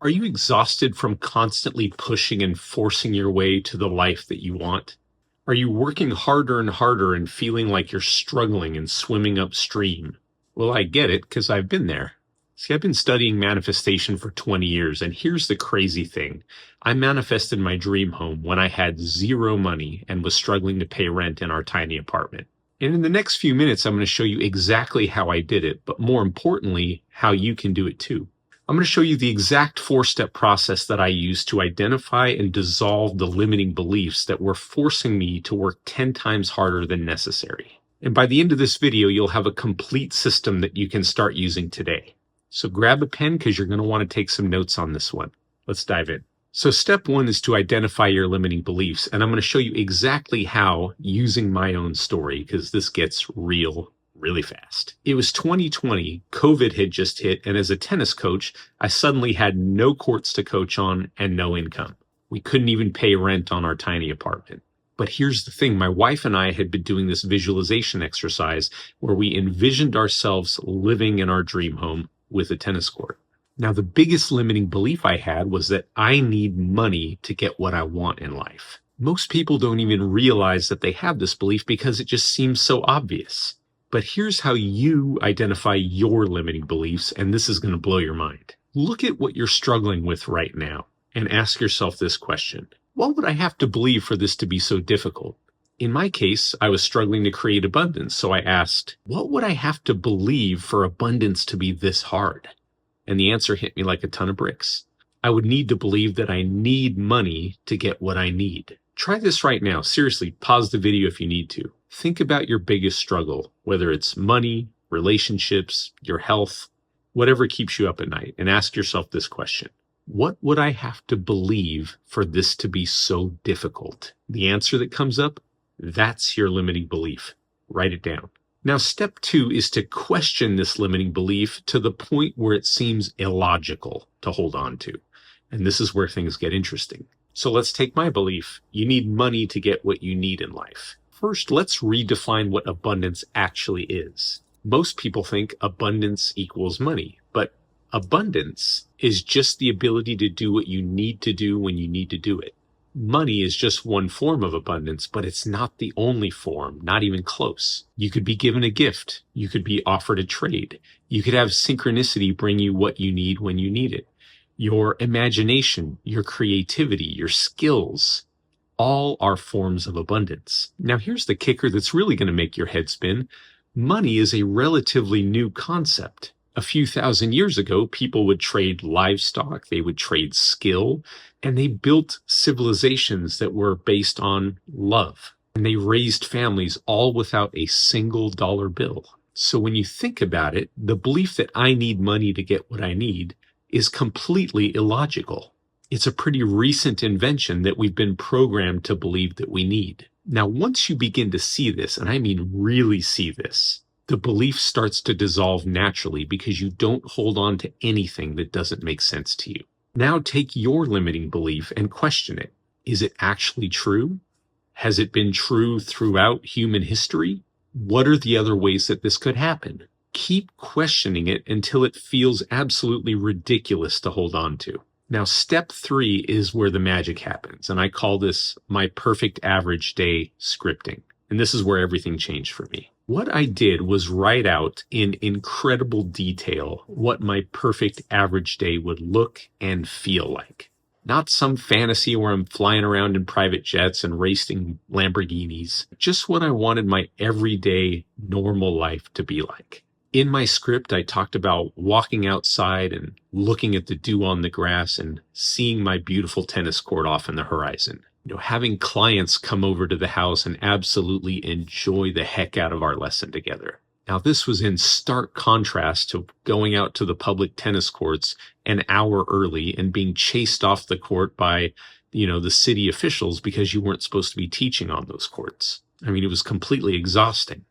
Are you exhausted from constantly pushing and forcing your way to the life that you want? Are you working harder and harder and feeling like you're struggling and swimming upstream? Well, I get it because I've been there. See, I've been studying manifestation for 20 years, and here's the crazy thing. I manifested my dream home when I had zero money and was struggling to pay rent in our tiny apartment. And in the next few minutes, I'm going to show you exactly how I did it, but more importantly, how you can do it too. I'm going to show you the exact four-step process that I use to identify and dissolve the limiting beliefs that were forcing me to work 10 times harder than necessary. And by the end of this video, you'll have a complete system that you can start using today. So grab a pen because you're going to want to take some notes on this one. Let's dive in. So step one is to identify your limiting beliefs. And I'm going to show you exactly how using my own story, because this gets real really fast. It was 2020, COVID had just hit, and as a tennis coach, I suddenly had no courts to coach on and no income. We couldn't even pay rent on our tiny apartment. But here's the thing, my wife and I had been doing this visualization exercise where we envisioned ourselves living in our dream home with a tennis court. Now, the biggest limiting belief I had was that I need money to get what I want in life. Most people don't even realize that they have this belief because it just seems so obvious. But here's how you identify your limiting beliefs, and this is going to blow your mind. Look at what you're struggling with right now and ask yourself this question. What would I have to believe for this to be so difficult? In my case, I was struggling to create abundance, so I asked, what would I have to believe for abundance to be this hard? And the answer hit me like a ton of bricks. I would need to believe that I need money to get what I need. Try this right now. Seriously, pause the video if you need to. Think about your biggest struggle, whether it's money, relationships, your health, whatever keeps you up at night, and ask yourself this question. What would I have to believe for this to be so difficult? The answer that comes up, that's your limiting belief. Write it down. Now, step two is to question this limiting belief to the point where it seems illogical to hold on to. And this is where things get interesting. So let's take my belief. You need money to get what you need in life. First, let's redefine what abundance actually is. Most people think abundance equals money, but abundance is just the ability to do what you need to do when you need to do it. Money is just one form of abundance, but it's not the only form, not even close. You could be given a gift. You could be offered a trade. You could have synchronicity bring you what you need when you need it. Your imagination, your creativity, your skills, all are forms of abundance. Now, here's the kicker that's really going to make your head spin. Money is a relatively new concept. A few thousand years ago, people would trade livestock, they would trade skill, and they built civilizations that were based on love. And they raised families all without a single dollar bill. So when you think about it, the belief that I need money to get what I need is completely illogical. It's a pretty recent invention that we've been programmed to believe that we need. Now, once you begin to see this, and I mean really see this, the belief starts to dissolve naturally because you don't hold on to anything that doesn't make sense to you. Now take your limiting belief and question it. Is it actually true? Has it been true throughout human history? What are the other ways that this could happen? Keep questioning it until it feels absolutely ridiculous to hold on to. Now, step three is where the magic happens, and I call this my perfect average day scripting. And this is where everything changed for me. What I did was write out in incredible detail what my perfect average day would look and feel like. Not some fantasy where I'm flying around in private jets and racing Lamborghinis. Just what I wanted my everyday normal life to be like. In my script, I talked about walking outside and looking at the dew on the grass and seeing my beautiful tennis court off in the horizon. Having clients come over to the house and absolutely enjoy the heck out of our lesson together. Now, this was in stark contrast to going out to the public tennis courts an hour early and being chased off the court by, the city officials because you weren't supposed to be teaching on those courts. I mean, it was completely exhausting.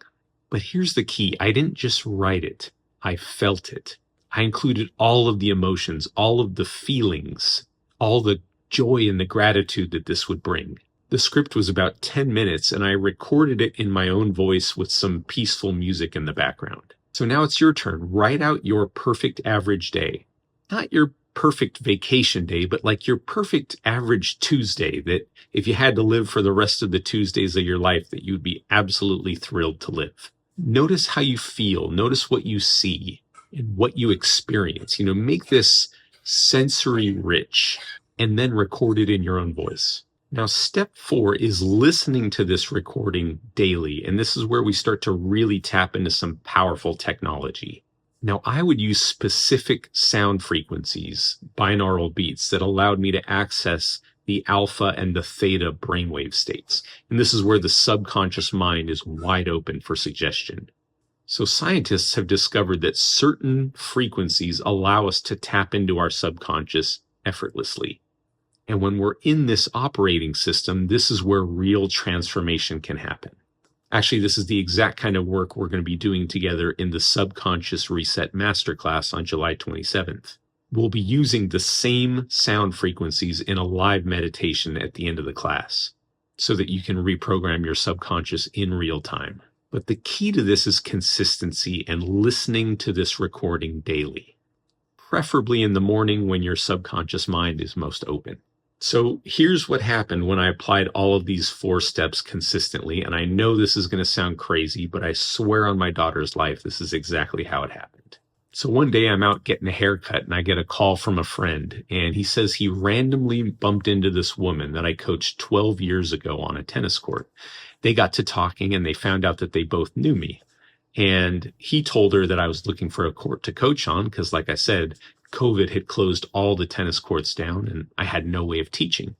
But here's the key. I didn't just write it. I felt it. I included all of the emotions, all of the feelings, all the joy and the gratitude that this would bring. The script was about 10 minutes, and I recorded it in my own voice with some peaceful music in the background. So now it's your turn. Write out your perfect average day. Not your perfect vacation day, but like your perfect average Tuesday that if you had to live for the rest of the Tuesdays of your life, that you'd be absolutely thrilled to live. Notice how you feel. Notice what you see and what you experience. Make this sensory rich and then record it in your own voice. Now, step 4 is listening to this recording daily. And this is where we start to really tap into some powerful technology. Now, I would use specific sound frequencies, binaural beats, that allowed me to access the alpha and the theta brainwave states. And this is where the subconscious mind is wide open for suggestion. So scientists have discovered that certain frequencies allow us to tap into our subconscious effortlessly. And when we're in this operating system, this is where real transformation can happen. Actually, this is the exact kind of work we're going to be doing together in the Subconscious Reset Masterclass on July 27th. We'll be using the same sound frequencies in a live meditation at the end of the class so that you can reprogram your subconscious in real time. But the key to this is consistency and listening to this recording daily, preferably in the morning when your subconscious mind is most open. So here's what happened when I applied all of these 4 steps consistently. And I know this is going to sound crazy, but I swear on my daughter's life, this is exactly how it happened. So one day I'm out getting a haircut and I get a call from a friend, and he says he randomly bumped into this woman that I coached 12 years ago on a tennis court. They got to talking and they found out that they both knew me. And he told her that I was looking for a court to coach on because, like I said, COVID had closed all the tennis courts down and I had no way of teaching.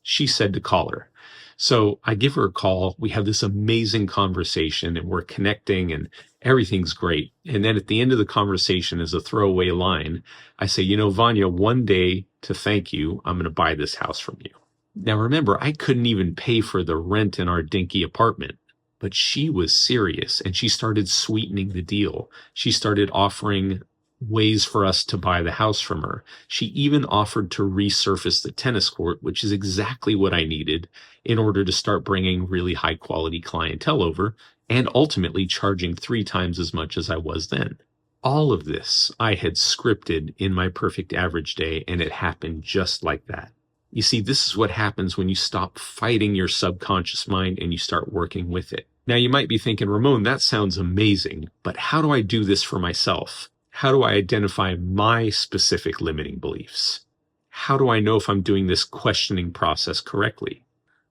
She said to call her. So I give her a call. We have this amazing conversation and we're connecting and everything's great. And then at the end of the conversation, as a throwaway line, I say, Vanya, one day to thank you, I'm going to buy this house from you. Now, remember, I couldn't even pay for the rent in our dinky apartment, but she was serious and she started sweetening the deal. She started offering ways for us to buy the house from her. She even offered to resurface the tennis court, which is exactly what I needed in order to start bringing really high quality clientele over and ultimately charging 3 times as much as I was then. All of this I had scripted in my perfect average day, and it happened just like that. You see, this is what happens when you stop fighting your subconscious mind and you start working with it. Now, you might be thinking, Ramon, that sounds amazing, but how do I do this for myself? How do I identify my specific limiting beliefs? How do I know if I'm doing this questioning process correctly?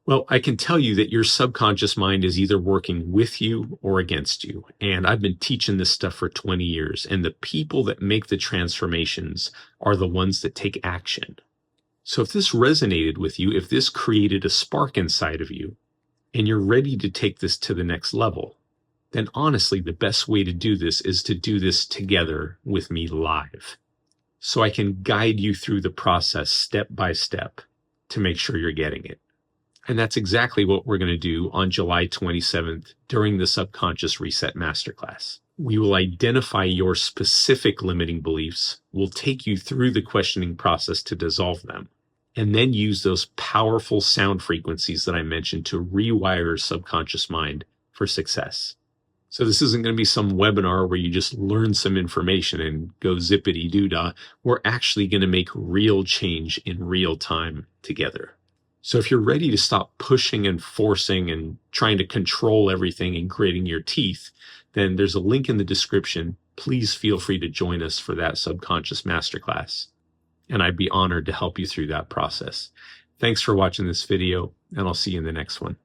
Well, I can tell you that your subconscious mind is either working with you or against you. And I've been teaching this stuff for 20 years. And the people that make the transformations are the ones that take action. So if this resonated with you, if this created a spark inside of you, and you're ready to take this to the next level, then honestly, the best way to do this is to do this together with me live. So I can guide you through the process step by step to make sure you're getting it. And that's exactly what we're going to do on July 27th during the Subconscious Reset Masterclass. We will identify your specific limiting beliefs. We'll take you through the questioning process to dissolve them, and then use those powerful sound frequencies that I mentioned to rewire your subconscious mind for success. So this isn't going to be some webinar where you just learn some information and go zippity-doo-dah. We're actually going to make real change in real time together. So if you're ready to stop pushing and forcing and trying to control everything and gritting your teeth, then there's a link in the description. Please feel free to join us for that Subconscious Masterclass. And I'd be honored to help you through that process. Thanks for watching this video, and I'll see you in the next one.